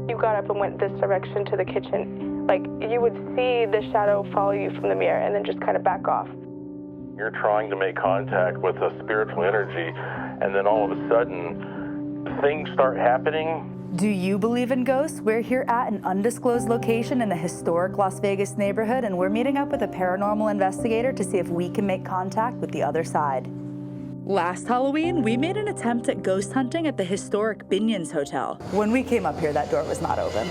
You got up and went this direction to the kitchen. Like, you would see the shadow follow you from the mirror and then just kind of back off. You're trying to make contact with a spiritual energy, and then all of a sudden, things start happening. Do you believe in ghosts? We're here at an undisclosed location in the historic Las Vegas neighborhood, and we're meeting up with a paranormal investigator to see if we can make contact with the other side. Last Halloween, we made an attempt at ghost hunting at the historic Binion's Hotel. When we came up here, that door was not open.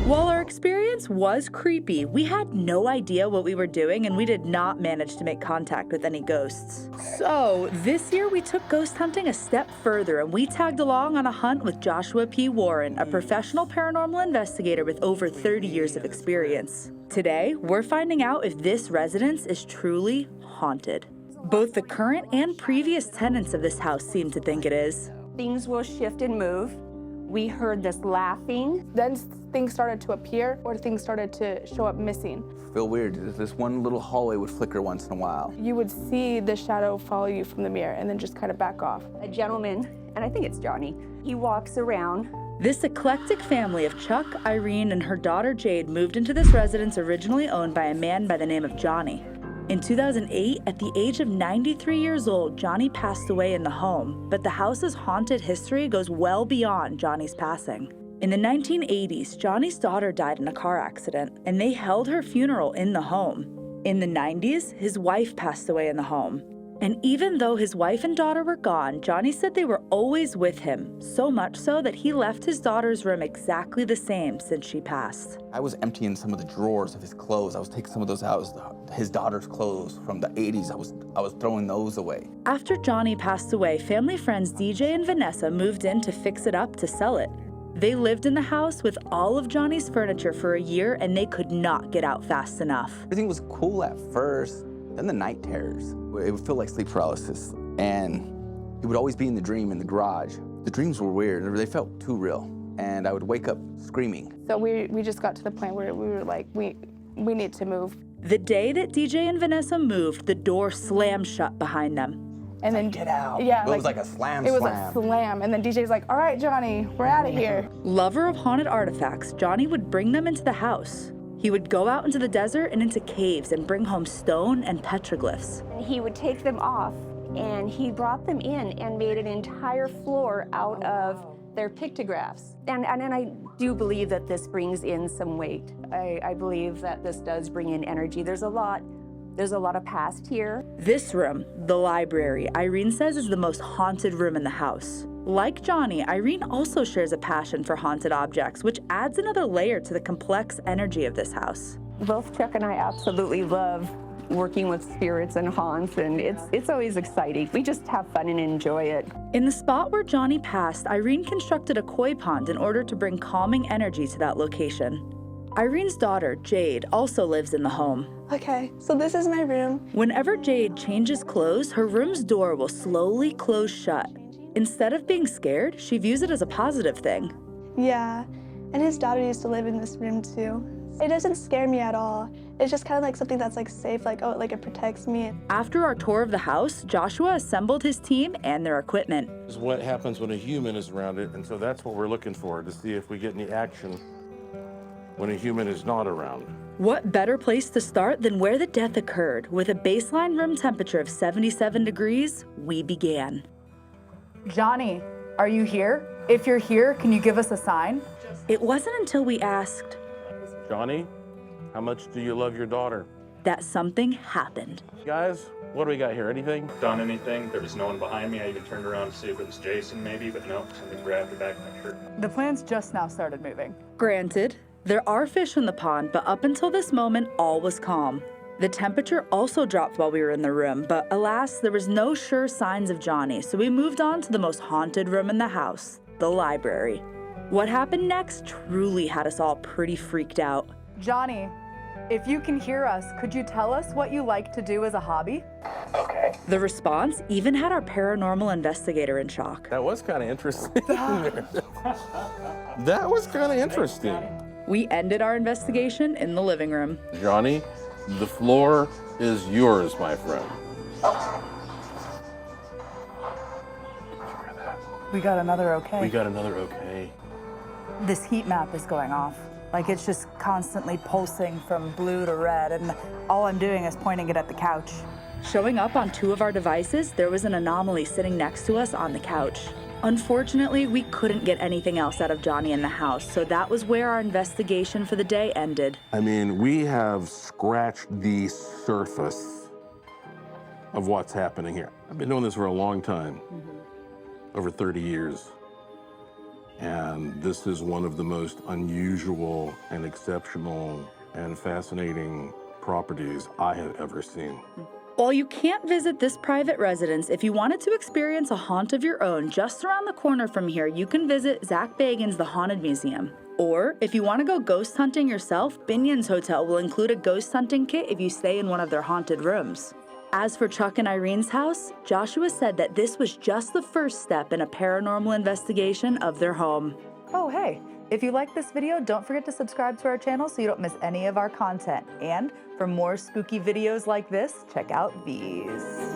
While our experience was creepy, we had no idea what we were doing, and we did not manage to make contact with any ghosts. So this year we took ghost hunting a step further, and we tagged along on a hunt with Joshua P. Warren, a professional paranormal investigator with over 30 years of experience. Today, we're finding out if this residence is truly haunted. Both the current and previous tenants of this house seem to think it is. Things will shift and move. We heard this laughing. Then things started to appear or things started to show up missing. Feel weird. This one little hallway would flicker once in a while. You would see the shadow follow you from the mirror and then just kind of back off. A gentleman, and I think it's Johnny, he walks around. This eclectic family of Chuck, Irene, and her daughter Jade moved into this residence originally owned by a man by the name of Johnny. In 2008, at the age of 93 years old, Johnny passed away in the home, but the house's haunted history goes well beyond Johnny's passing. In the 1980s, Johnny's daughter died in a car accident, and they held her funeral in the home. In the 90s, his wife passed away in the home. And even though his wife and daughter were gone, Johnny said they were always with him, so much so that he left his daughter's room exactly the same since she passed. I was emptying some of the drawers of his clothes. I was taking some of those out, his daughter's clothes from the 80s. I was throwing those away. After Johnny passed away, family friends DJ and Vanessa moved in to fix it up to sell it. They lived in the house with all of Johnny's furniture for a year, and they could not get out fast enough. Everything was cool at first, then the night terrors. It would feel like sleep paralysis, and he would always be in the dream in the garage. The dreams were weird. They felt too real, and I would wake up screaming. So we just got to the point where we were like, we need to move. The day that DJ and Vanessa moved, the door slammed shut behind them. And then Get out. Yeah, it was like a slam. It was a slam, and then DJ's like, all right, Johnny, we're out of here. Lover of haunted artifacts, Johnny would bring them into the house. He would go out into the desert and into caves and bring home stone and petroglyphs. He would take them off, and he brought them in and made an entire floor out of their pictographs. And I do believe that this brings in some weight. I believe that this does bring in energy. There's a lot of past here. This room, the library, Irene says is the most haunted room in the house. Like Johnny, Irene also shares a passion for haunted objects, which adds another layer to the complex energy of this house. Both Chuck and I absolutely love working with spirits and haunts, and it's always exciting. We just have fun and enjoy it. In the spot where Johnny passed, Irene constructed a koi pond in order to bring calming energy to that location. Irene's daughter, Jade, also lives in the home. Okay, so this is my room. Whenever Jade changes clothes, her room's door will slowly close shut. Instead of being scared, she views it as a positive thing. Yeah, and his daughter used to live in this room too. It doesn't scare me at all. It's just kind of like something that's like safe, like, oh, like it protects me. After our tour of the house, Joshua assembled his team and their equipment. This is what happens when a human is around it, and so that's what we're looking for, to see if we get any action when a human is not around. What better place to start than where the death occurred? With a baseline room temperature of 77 degrees, we began. Johnny, are you here? If you're here, can you give us a sign? It wasn't until we asked, Johnny, how much do you love your daughter? that something happened. Guys, what do we got here? Anything? Done anything. There was no one behind me. I even turned around to see if it was Jason maybe, but no, something grabbed the back of my shirt. The plants just now started moving. Granted, there are fish in the pond, but up until this moment, all was calm. The temperature also dropped while we were in the room, but alas, there was no sure signs of Johnny, so we moved on to the most haunted room in the house, the library. What happened next truly had us all pretty freaked out. Johnny, if you can hear us, could you tell us what you like to do as a hobby? Okay. The response even had our paranormal investigator in shock. That was kind of interesting. That was kind of interesting. We ended our investigation in the living room. Johnny, the floor is yours, my friend. We got another okay. We got another okay. This heat map is going off. Like, it's just constantly pulsing from blue to red, and all I'm doing is pointing it at the couch. Showing up on 2 of our devices, there was an anomaly sitting next to us on the couch. Unfortunately, we couldn't get anything else out of Johnny in the house, so that was where our investigation for the day ended. I mean, we have scratched the surface of what's happening here. I've been doing this for a long time, over 30 years. And this is one of the most unusual and exceptional and fascinating properties I have ever seen. While you can't visit this private residence, if you wanted to experience a haunt of your own, just around the corner from here, you can visit Zach Bagan's The Haunted Museum. Or if you want to go ghost hunting yourself, Binion's Hotel will include a ghost hunting kit if you stay in one of their haunted rooms. As for Chuck and Irene's house, Joshua said that this was just the first step in a paranormal investigation of their home. Oh, hey, if you like this video, don't forget to subscribe to our channel so you don't miss any of our content. And for more spooky videos like this, check out these.